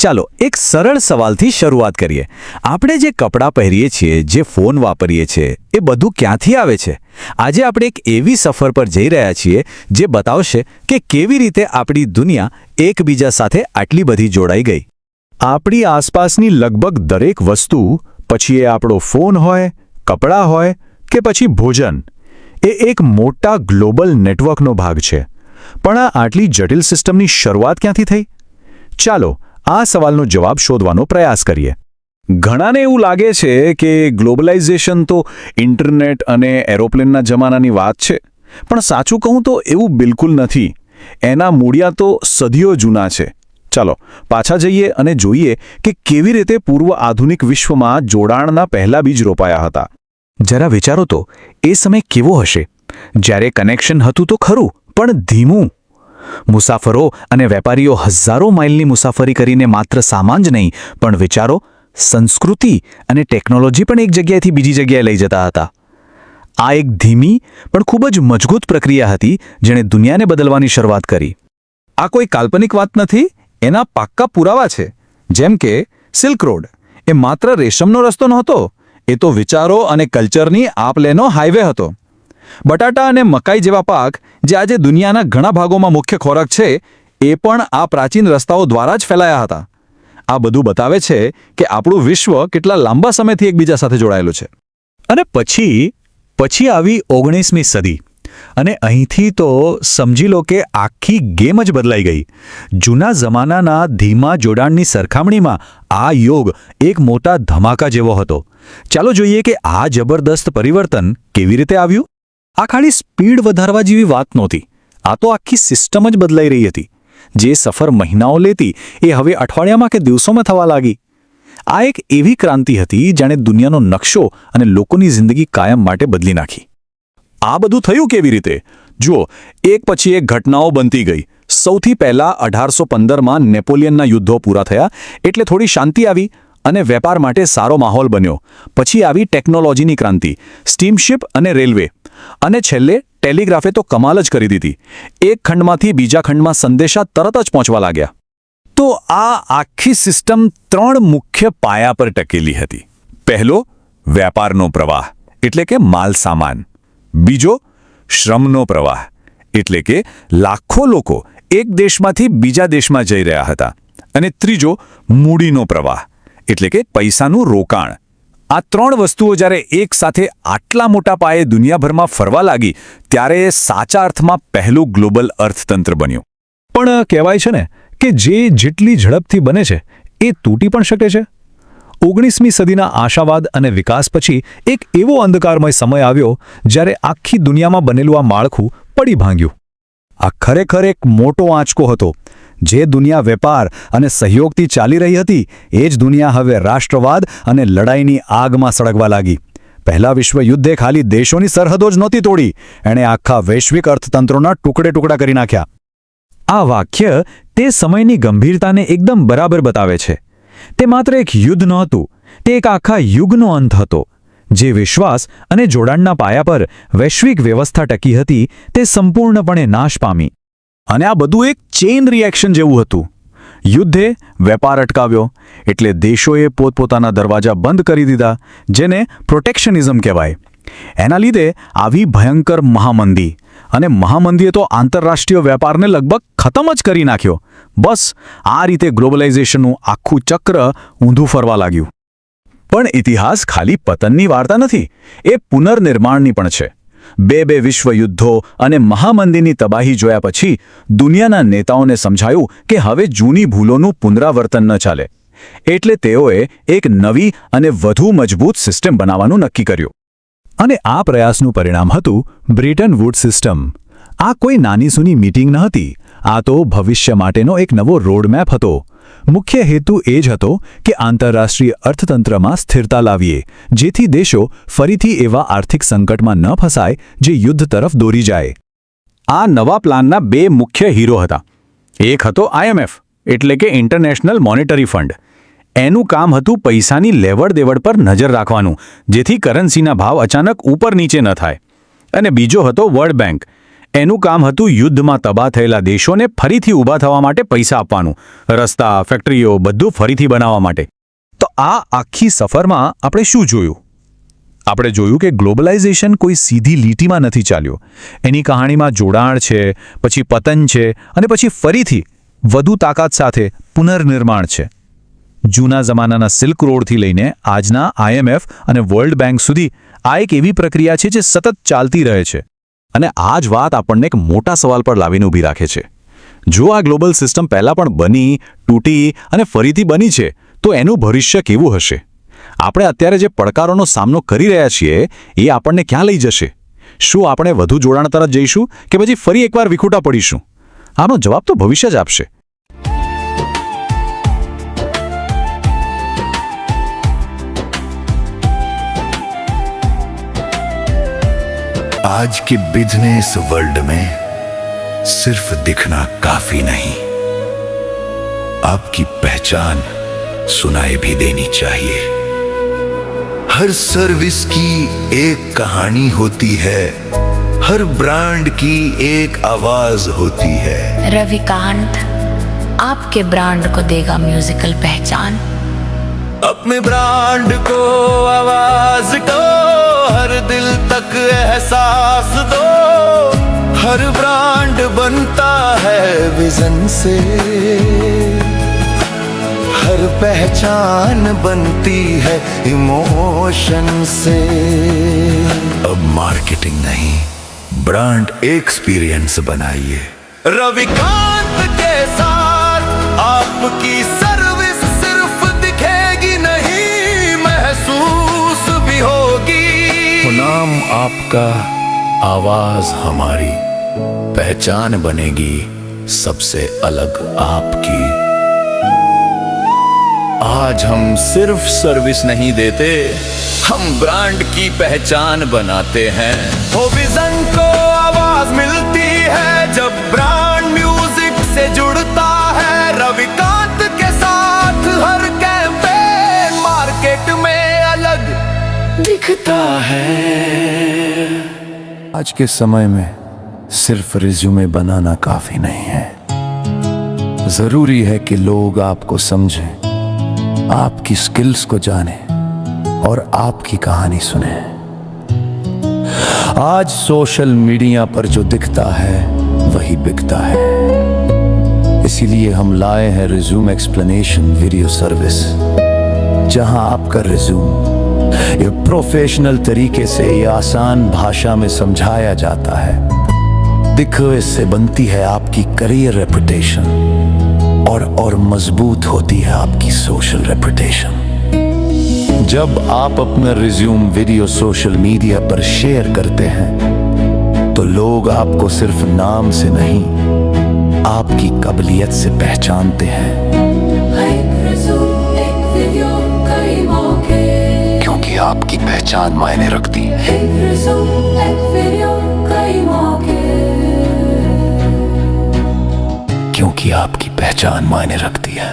ચાલો એક સરળ સવાલથી શરૂઆત કરીએ. આપણે જે કપડાં પહેરીએ છીએ, જે ફોન વાપરીએ છીએ, એ બધું ક્યાંથી આવે છે? આજે આપણે એક એવી સફર પર જઈ રહ્યા છીએ જે બતાવશે કે કેવી રીતે આપણી દુનિયા એકબીજા સાથે આટલી બધી જોડાઈ ગઈ. આપણી આસપાસની લગભગ દરેક વસ્તુ, પછી એ આપણો ફોન હોય, કપડાં હોય કે પછી ભોજન, એ એક મોટા ગ્લોબલ નેટવર્કનો ભાગ છે. પણ આ આટલી જટિલ સિસ્ટમની શરૂઆત ક્યાંથી થઈ? ચાલો આ સવાલનો જવાબ શોધવાનો પ્રયાસ કરીએ. ઘણાને એવું લાગે છે કે ગ્લોબલાઇઝેશન તો ઇન્ટરનેટ અને એરોપ્લેનના જમાનાની વાત છે, પણ સાચું કહું તો એવું બિલકુલ નથી. એના મૂળિયા તો સદીઓ જૂના છે. ચાલો પાછા જઈએ અને જોઈએ કે કેવી રીતે પૂર્વ આધુનિક વિશ્વમાં જોડાણના પહેલા બીજ રોપાયા હતા. જરા વિચારો તો, એ સમય કેવો હશે જ્યારે કનેક્શન હતું તો ખરું, પણ ધીમું. મુસાફરો અને વેપારીઓ હજારો માઇલની મુસાફરી કરીને માત્ર સામાન જ નહીં, પણ વિચારો, સંસ્કૃતિ અને ટેકનોલોજી પણ એક જગ્યાએથી બીજી જગ્યાએ લઈ જતા હતા. આ એક ધીમી પણ ખૂબ જ મજબૂત પ્રક્રિયા હતી જેણે દુનિયાને બદલવાની શરૂઆત કરી. આ કોઈ કાલ્પનિક વાત નથી, એના પાક્કા પુરાવા છે. જેમ કે સિલ્ક રોડ, એ માત્ર રેશમનો રસ્તો નહોતો, એ તો વિચારો અને કલ્ચરની આપ-લેનો હાઈવે હતો. બટાટા અને મકાઈ જેવા પાક, જે આજે દુનિયાના ઘણા ભાગોમાં મુખ્ય ખોરાક છે, એ પણ આ પ્રાચીન રસ્તાઓ દ્વારા જ ફેલાયા હતા. આ બધું બતાવે છે કે આપણું વિશ્વ કેટલા લાંબા સમયથી એકબીજા સાથે જોડાયેલું છે. અને પછી આવી 19મી સદી, અને અહીંથી તો સમજી લો કે આખી ગેમ જ બદલાઈ ગઈ. જૂના જમાનાના ધીમા જોડાણની સરખામણીમાં આ યોગ એક મોટા ધમાકા જેવો હતો. ચાલો જોઈએ કે આ જબરદસ્ત પરિવર્તન કેવી રીતે આવ્યું. આ ખાલી સ્પીડ વધારવા જેવી વાત નહોતી. આ તો આખી સિસ્ટમ જ બદલાઈ રહી હતી. જે સફર મહિનાઓ લેતી, એ હવે અઠવાડિયામાં કે દિવસોમાં થવા લાગી. આ એક એવી ક્રાંતિ હતી જેણે દુનિયાનો નકશો અને લોકોની જિંદગી કાયમ માટે બદલી નાખી. આ બધું થયું કેવી રીતે? જુઓ, એક પછી એક ઘટનાઓ બનતી ગઈ. સૌથી પહેલા 1815માં નેપોલિયનના યુદ્ધો પૂરા થયા એટલે થોડી શાંતિ આવી અને વેપાર માટે સારો માહોલ બન્યો. પછી આવી ટેકનોલોજીની ક્રાંતિ, સ્ટીમશિપ અને રેલવે, અને છેલ્લે ટેલિગ્રાફે તો કમાલ જ કરી દીધી. એક ખંડમાંથી બીજા ખંડમાં સંદેશા તરત જ પહોંચવા લાગ્યા. તો આ આખી સિસ્ટમ 3 મુખ્ય પાયા પર ટકેલી હતી. પહેલો, વેપારનો પ્રવાહ, એટલે કે માલ સામાન. બીજો, શ્રમનો પ્રવાહ, એટલે કે લાખો લોકો એક દેશમાંથી બીજા દેશમાં જઈ રહ્યા હતા. અને ત્રીજો, મૂડીનો પ્રવાહ, એટલે કે પૈસાનું રોકાણ. આ 3 વસ્તુઓ જ્યારે એક સાથે આટલા મોટા પાયે દુનિયાભરમાં ફરવા લાગી, ત્યારે એ સાચા અર્થમાં પહેલું ગ્લોબલ અર્થતંત્ર બન્યું. પણ કહેવાય છે ને કે જે જેટલી ઝડપથી બને છે, એ તૂટી પણ શકે છે. 19મી સદીના આશાવાદ અને વિકાસ પછી એક એવો અંધકારમય સમય આવ્યો જ્યારે આખી દુનિયામાં બનેલું આ માળખું પડી ભાંગ્યું. આ ખરેખર એક મોટો આંચકો હતો. જે દુનિયા વેપાર અને સહયોગથી ચાલી રહી હતી, એ જ દુનિયા હવે રાષ્ટ્રવાદ અને લડાઈની આગમાં સળગવા લાગી. પહેલા વિશ્વયુદ્ધે ખાલી દેશોની સરહદો જ નહોતી તોડી, એણે આખા વૈશ્વિક અર્થતંત્રોના ટુકડે ટુકડા કરી નાખ્યા. આ વાક્ય તે સમયની ગંભીરતાને એકદમ બરાબર બતાવે છે. તે માત્ર એક યુદ્ધ નહોતું, તે એક આખા યુગનો અંત હતો. જે વિશ્વાસ અને જોડાણના પાયા પર વૈશ્વિક વ્યવસ્થા ટકી હતી, તે સંપૂર્ણપણે નાશ પામી. અને આ બધું એક ચેઇન રિએક્શન જેવું હતું. યુદ્ધે વેપાર અટકાવ્યો, એટલે દેશોએ પોતપોતાના દરવાજા બંધ કરી દીધા, જેને પ્રોટેક્શનિઝમ કહેવાય. એના લીધે આવી ભયંકર મહામંદી, અને મહામંદીએ તો આંતરરાષ્ટ્રીય વેપારને લગભગ ખતમ જ કરી નાખ્યો. બસ આ રીતે ગ્લોબલાઇઝેશનનું આખું ચક્ર ઊંધું ફરવા લાગ્યું. પણ ઇતિહાસ ખાલી પતનની વાર્તા નથી, એ પુનર્નિર્માણની પણ છે. બે વિશ્વયુદ્ધો અને મહામંદીની તબાહી જોયા પછી દુનિયાના નેતાઓને સમજાયું કે હવે જૂની ભૂલોનું પુનરાવર્તન ન ચાલે. એટલે તેઓએ એક નવી અને વધુ મજબૂત સિસ્ટમ બનાવવાનું નક્કી કર્યું. અને આ પ્રયાસનું પરિણામ હતું બ્રેટન વુડ્સ સિસ્ટમ. આ કોઈ નાની સૂની મીટિંગ ન હતી. આ તો ભવિષ્ય માટેનો એક નવો રોડમેપ હતો. મુખ્ય હેતુ એ જ હતો કે આંતરરાષ્ટ્રીય અર્થતંત્રમાં સ્થિરતા લાવીએ, જેથી દેશો ફરીથી એવા આર્થિક સંકટમાં ન ફસાય જે યુદ્ધ તરફ દોરી જાય. આ નવા પ્લાનના 2 મુખ્ય હીરો હતા. એક હતો IMF, એટલે કે ઇન્ટરનેશનલ મોનેટરી ફંડ. એનું કામ હતું પૈસાની લેવડ દેવડ પર નજર રાખવાનું, જેથી કરન્સીના ભાવ અચાનક ઉપર નીચે ન થાય. અને બીજો હતો વર્લ્ડ બેંક. એનું કામ હતું યુદ્ધમાં તબાહ થયેલા દેશોને ફરીથી ઊભા થવા માટે પૈસા આપવાનું, રસ્તા, ફેક્ટરીઓ બધું ફરીથી બનાવવા માટે. તો આ આખી સફરમાં આપણે શું જોયું? આપણે જોયું કે ગ્લોબલાઇઝેશન કોઈ સીધી લીટીમાં નથી ચાલ્યો. એની કહાણીમાં જોડાણ છે, પછી પતન છે, અને પછી ફરીથી વધુ તાકાત સાથે પુનર્નિર્માણ છે. જૂના જમાનાના સિલ્ક રોડથી લઈને આજના IMF અને વર્લ્ડ બેંક સુધી આ એક એવી પ્રક્રિયા છે જે સતત ચાલતી રહે છે. અને આ જ વાત આપણને એક મોટા સવાલ પર લાવીને ઊભી રાખે છે. જો આ ગ્લોબલ સિસ્ટમ પહેલાં પણ બની, તૂટી અને ફરીથી બની છે, તો એનું ભવિષ્ય કેવું હશે? આપણે અત્યારે જે પડકારોનો સામનો કરી રહ્યા છીએ એ આપણને ક્યાં લઈ જશે? શું આપણે વધુ જોડાણ તરફ જઈશું કે પછી ફરી એકવાર વિખૂટા પડીશું? આનો જવાબ તો ભવિષ્ય જ આપશે. आज के बिजनेस वर्ल्ड में सिर्फ दिखना काफी नहीं, आपकी पहचान सुनाई भी देनी चाहिए. हर सर्विस की एक कहानी होती है, हर ब्रांड की एक आवाज होती है. रविकांत आपके ब्रांड को देगा म्यूजिकल पहचान. अपने ब्रांड को आवाज दो, हर दिल तक एहसास दो. हर ब्रांड बनता है विजन से, हर पहचान बनती है इमोशन से. अब मार्केटिंग नहीं, ब्रांड एक्सपीरियंस बनाइए. रविकांत के साथ आपकी सर्विस सिर्फ दिखेगी नहीं, महसूस भी होगी. नाम आपका, आवाज हमारी, पहचान बनेगी सबसे अलग आपकी. आज हम सिर्फ सर्विस नहीं देते, हम ब्रांड की पहचान बनाते हैं. वो विजन को आवाज मिलती है जब ब्रांड म्यूजिक से जुड़ता है. रविकांत के साथ हर कैंपेन मार्केट में अलग दिखता है. आज के समय में सिर्फ रिज्यूमे बनाना काफी नहीं है, जरूरी है कि लोग आपको समझें, आपकी स्किल्स को जाने और आपकी कहानी सुने. आज सोशल मीडिया पर जो दिखता है वही बिकता है. इसीलिए हम लाए हैं रिज्यूम एक्सप्लेनेशन वीडियो सर्विस, जहां आपका रिज्यूम ये प्रोफेशनल तरीके से ये आसान भाषा में समझाया जाता है. दिखो, इससे बनती है आपकी करियर रेपुटेशन और मजबूत होती है आपकी सोशल रेपुटेशन. जब आप अपना रिज्यूम वीडियो सोशल मीडिया पर शेयर करते हैं तो लोग आपको सिर्फ नाम से नहीं, आपकी काबिलियत से पहचानते हैं. क्योंकि आपकी पहचान मायने रखती है. क्योंकि आपकी पहचान मायने रखती है.